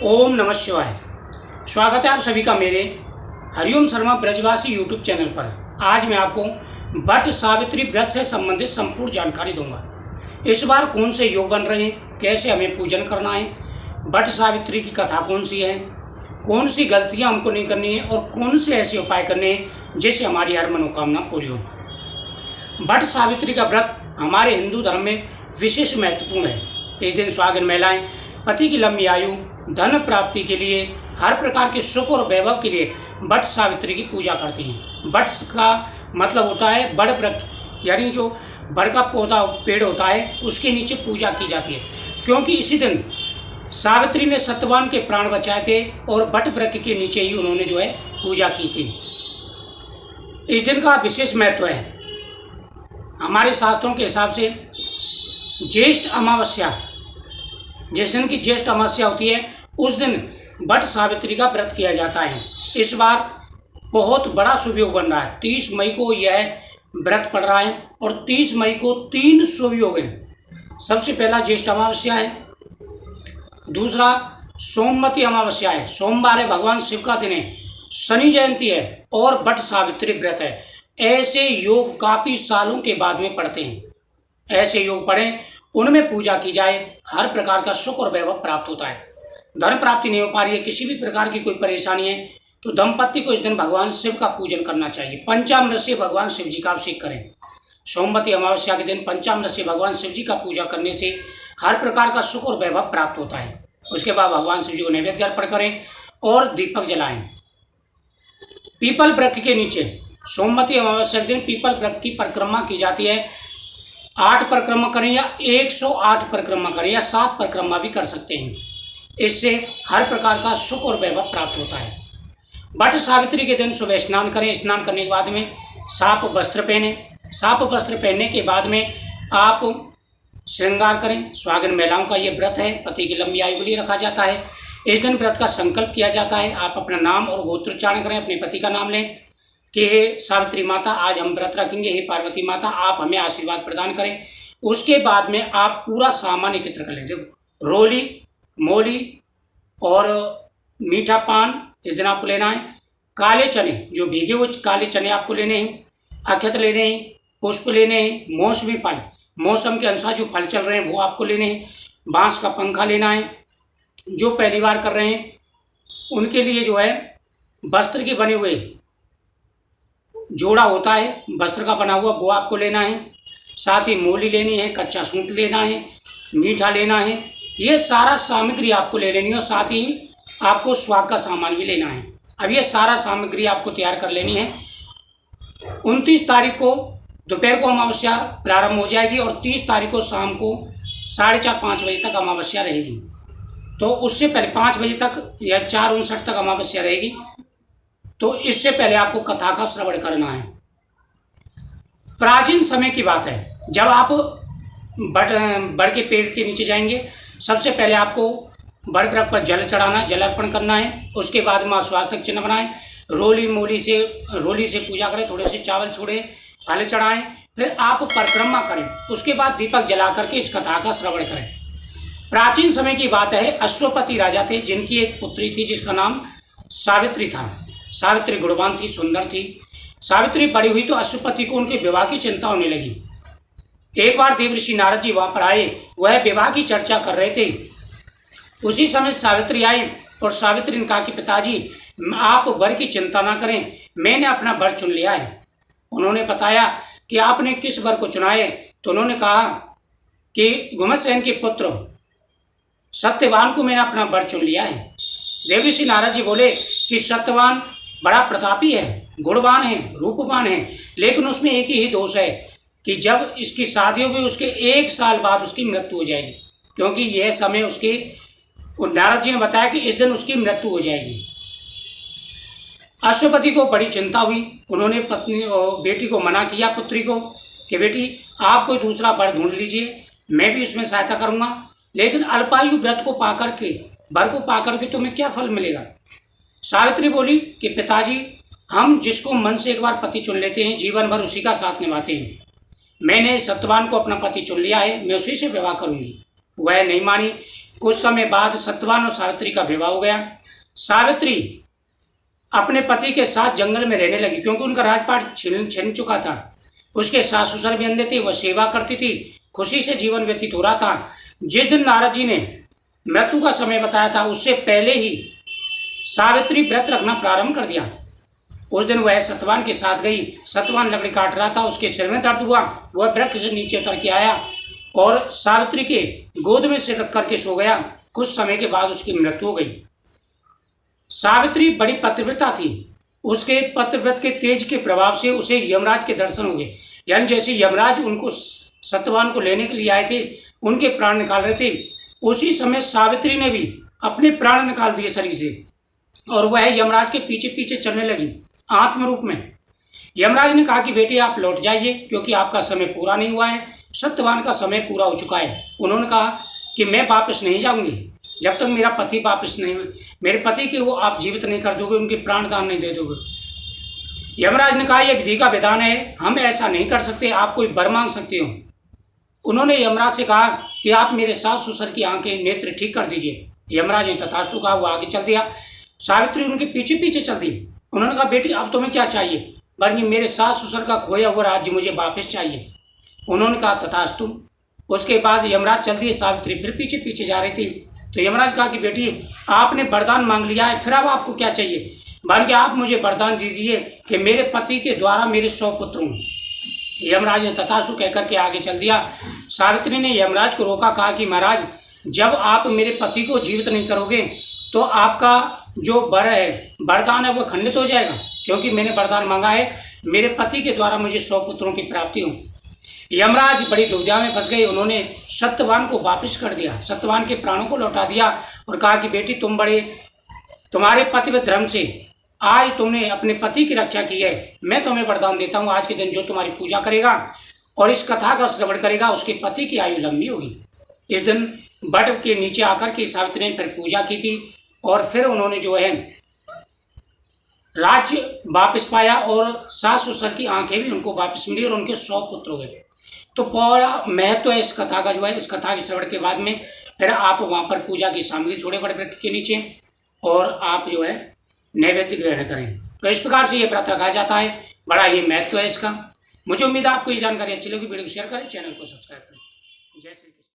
ओम नमः शिवाय। स्वागत है आप सभी का मेरे हरिओम शर्मा ब्रजवासी यूट्यूब चैनल पर। आज मैं आपको वट सावित्री व्रत से संबंधित संपूर्ण जानकारी दूंगा। इस बार कौन से योग बन रहे हैं, कैसे हमें पूजन करना है, वट सावित्री की कथा कौन सी है, कौन सी गलतियां हमको नहीं करनी है और कौन से ऐसे उपाय करने हैं जिससे हमारी हर मनोकामना पूरी हो। वट सावित्री का व्रत हमारे हिंदू धर्म में विशेष महत्वपूर्ण है। इस दिन सुहागिन महिलाएं पति की लंबी आयु, धन प्राप्ति के लिए, हर प्रकार के सुख और वैभव के लिए वट सावित्री की पूजा करती हैं। वट का मतलब होता है बड़ वृक्ष, यानी जो बड़ का पौधा पेड़ होता है उसके नीचे पूजा की जाती है, क्योंकि इसी दिन सावित्री ने सत्यवान के प्राण बचाए थे और वट वृक्ष के नीचे ही उन्होंने जो है पूजा की थी। इस दिन का विशेष महत्व है। हमारे शास्त्रों के हिसाब से ज्येष्ठ अमावस्या, जिस दिन की ज्येष्ठ अमावस्या होती है उस दिन वट सावित्री का व्रत किया जाता है। इस बार बहुत बड़ा शुभ योग बन रहा है। 30 मई को यह व्रत पड़ रहा है और 30 मई को 3 शुभ योग हैं। सबसे पहला ज्येष्ठ अमावस्या है, दूसरा सोमवती अमावस्या है, सोमवार है, भगवान शिव का दिन है, शनि जयंती है और वट सावित्री व्रत है। ऐसे योग काफ़ी सालों के बाद में पड़ते हैं। ऐसे योग पढ़ें, उनमें पूजा की जाए, हर प्रकार का सुख और वैभव प्राप्त होता है। धन प्राप्ति नहीं हो पा रही है, किसी भी प्रकार की कोई परेशानी है, तो दंपत्ति को इस दिन भगवान शिव का पूजन करना चाहिए। पंचामृत से भगवान शिव जी का अभिषेक करें। सोमवती अमावस्या के दिन पंचामृत से भगवान शिव जी का पूजा करने से हर प्रकार का सुख और वैभव प्राप्त होता है। उसके बाद भगवान शिव जी को नैवेद्य अर्पण करें और दीपक जलाएं। पीपल वृक्ष के नीचे सोमवती अमावस्या के दिन पीपल वृक्ष की परिक्रमा की जाती है। 8 परिक्रमा करें या 108 परिक्रमा करें या 7 परिक्रमा भी कर सकते हैं। इससे हर प्रकार का सुख और वैभव प्राप्त होता है। वट सावित्री के दिन सुबह स्नान करें। स्नान करने के बाद में साफ वस्त्र पहने। साफ वस्त्र पहनने के बाद में आप श्रृंगार करें। सुहागिन महिलाओं का ये व्रत है, पति की लंबी आयु के लिए रखा जाता है। इस दिन व्रत का संकल्प किया जाता है। आप अपना नाम और गोत्रोच्चारण करें, अपने पति का नाम लें कि हे सावित्री माता, आज हम व्रत रखेंगे, हे पार्वती माता आप हमें आशीर्वाद प्रदान करें। उसके बाद में आप पूरा सामान एकत्र कर लें। देखो, रोली, मोली और मीठा पान इस दिन आपको लेना है। काले चने, जो भीगे हुए काले चने आपको लेने हैं। अक्षत लेने हैं, पुष्प लेने हैं, मौसमी फल, मौसम के अनुसार जो फल चल रहे हैं वो आपको लेने हैं। बांस का पंखा लेना है। जो पहली बार कर रहे हैं उनके लिए जो है वस्त्र के बने हुए जोड़ा होता है, वस्त्र का बना हुआ, वो आपको लेना है। साथ ही मोली लेनी है, कच्चा सूत लेना है, मीठा लेना है। ये सारा सामग्री आपको ले लेनी है और साथ ही आपको स्वाग का सामान भी लेना है। अब ये सारा सामग्री आपको तैयार कर लेनी है। 29 तारीख को दोपहर को अमावस्या प्रारंभ हो जाएगी और 30 तारीख को शाम को 4:30-5 बजे तक अमावस्या रहेगी। तो उससे पहले 5 बजे तक या 4:59 तक अमावस्या रहेगी। तो इससे पहले आपको कथा का श्रवण करना है। प्राचीन समय की बात है, जब आप बड़ के पेड़ के नीचे जाएंगे, सबसे पहले आपको बड़ वृक्ष पर जल चढ़ाना, जल अर्पण करना है। उसके बाद माँ स्वास्थ्य चिन्ह बनाएं, रोली से पूजा करें, थोड़े से चावल छोड़े, फल चढ़ाएं, फिर आप परिक्रमा करें। उसके बाद दीपक जला करके इस कथा का श्रवण करें। प्राचीन समय की बात है, अश्वपति राजा थे जिनकी एक पुत्री थी जिसका नाम सावित्री था। सावित्री गुणवान थी, सुंदर थी। सावित्री बड़ी हुई तो अश्वपति को उनके विवाह की चिंता होने लगी। एक बार देवर्षि नारद जी वहाँ पर आए, वह विवाह की चर्चा कर रहे थे। उसी समय सावित्री आई और सावित्री ने कहा कि पिताजी, आप वर की चिंता ना करें, मैंने अपना वर चुन लिया है। उन्होंने बताया कि आपने किस वर को चुना है, तो उन्होंने कहा कि घुमसेन के पुत्र सत्यवान को मैंने अपना वर चुन लिया है। देवर्षि नारद जी बोले कि सत्यवान बड़ा प्रतापी है, गुणवान है, रूपवान है, लेकिन उसमें एक ही दोष है कि जब इसकी शादी होगी उसके 1 साल बाद उसकी मृत्यु हो जाएगी, क्योंकि यह समय उसकी, नारद जी ने बताया कि इस दिन उसकी मृत्यु हो जाएगी। अश्वपति को बड़ी चिंता हुई। उन्होंने पत्नी और बेटी को मना किया, पुत्री को, कि बेटी आप कोई दूसरा वर ढूंढ लीजिए, मैं भी उसमें सहायता करूँगा, लेकिन अल्पायु व्रत को पाकर के, वर को पाकर के तुम्हें क्या फल मिलेगा। सावित्री बोली कि पिताजी, हम जिसको मन से एक बार पति चुन लेते हैं जीवन भर उसी का साथ निभाते हैं। मैंने सत्यवान को अपना पति चुन लिया है, मैं उसी से विवाह करूंगी। वह नहीं मानी। कुछ समय बाद सत्यवान और सावित्री का विवाह हो गया। सावित्री अपने पति के साथ जंगल में रहने लगी क्योंकि उनका राजपाट छिन चुका था। उसके सास ससुर भी अंधे थे, वह सेवा करती थी, खुशी से जीवन व्यतीत हो रहा था। जिस दिन नारद जी ने मृत्यु का समय बताया था उससे पहले ही सावित्री व्रत रखना प्रारंभ कर दिया। उस दिन वह सत्यवान के साथ गई। सत्यवान लकड़ी काट रहा था, उसके सिर में दर्द हुआ, वह वृक्ष से नीचे उतर के आया और सावित्री के गोद में सिर रख करके सो गया। कुछ समय के बाद उसकी मृत्यु हो गई। सावित्री बड़ी पतिव्रता थी। उसके पतिव्रत के तेज के प्रभाव से उसे यमराज के दर्शन हो गए। यानी जैसे यमराज उनको सत्यवान को लेने के लिए आए थे, उनके प्राण निकाल रहे थे, उसी समय सावित्री ने भी अपने प्राण निकाल दिए शरीर से और वह यमराज के पीछे पीछे चलने लगी आत्म रूप में। यमराज ने कहा कि बेटी आप लौट जाइए क्योंकि आपका समय पूरा नहीं हुआ है, सत्यवान का समय पूरा हो चुका है। उन्होंने कहा कि मैं वापस नहीं जाऊंगी जब तक मेरा पति वापस नहीं, मेरे पति के वो आप जीवित नहीं कर दोगे, उनके प्राण दान नहीं दे दोगे। यमराज ने कहा यह विधि का विधान है, हम ऐसा नहीं कर सकते, आप कोई वर मांग सकते हो। उन्होंने यमराज से कहा कि आप मेरे सास ससुर की आंखें नेत्र ठीक कर दीजिए। यमराज ने तथास्तु कहा, वो आगे चल दिया। सावित्री उनके पीछे पीछे चल दी। उन्होंने कहा बेटी अब तुम्हें क्या चाहिए? बल्कि मेरे सास ससुर का खोया हुआ राज्य मुझे वापस चाहिए। उन्होंने कहा तथास्तु। उसके बाद यमराज चल दिए। सावित्री फिर पीछे पीछे जा रही थी तो यमराज कहा कि बेटी आपने वरदान मांग लिया है, फिर अब आपको क्या चाहिए? बल्कि आप मुझे वरदान दीजिए कि मेरे पति के द्वारा मेरे 100 पुत्र हों। यमराज ने तथास्तु कहकर के आगे चल दिया। सावित्री ने यमराज को रोका, कहा कि महाराज जब आप मेरे पति को जीवित नहीं करोगे तो आपका जो वर है, वरदान है, वो खंडित हो जाएगा, क्योंकि मैंने वरदान मांगा है मेरे पति के द्वारा मुझे 100 पुत्रों की प्राप्ति हो। यमराज बड़ी दुविधा में फंस गए। उन्होंने सत्यवान को वापस कर दिया, सत्यवान के प्राणों को लौटा दिया और कहा कि बेटी तुम्हारे पतिव्रत धर्म से आज तुमने अपने पति की रक्षा की है, मैं तुम्हें वरदान देता हूँ आज के दिन जो तुम्हारी पूजा करेगा और इस कथा का श्रवण करेगा उसके पति की आयु लंबी होगी। इस दिन वट के नीचे आकर के सावित्री ने फिर पूजा की थी और फिर उन्होंने जो है राज्य वापस पाया और सास ससुर की आंखें भी उनको वापस मिली और उनके 100 पुत्र हो गए। तो बड़ा महत्व है इस कथा का जो है। इस कथा के श्रवण के बाद में फिर आप वहाँ पर पूजा की सामग्री छोड़े बड़े वृक्ष के नीचे और आप जो है नैवेद्य ग्रहण करें। तो इस प्रकार से ये व्रत रखा जाता है। बड़ा ही महत्व है इसका। मुझे उम्मीद है आपको ये जानकारी अच्छी लगी। वीडियो को शेयर करें, चैनल को सब्सक्राइब करें। जय श्री कृष्ण।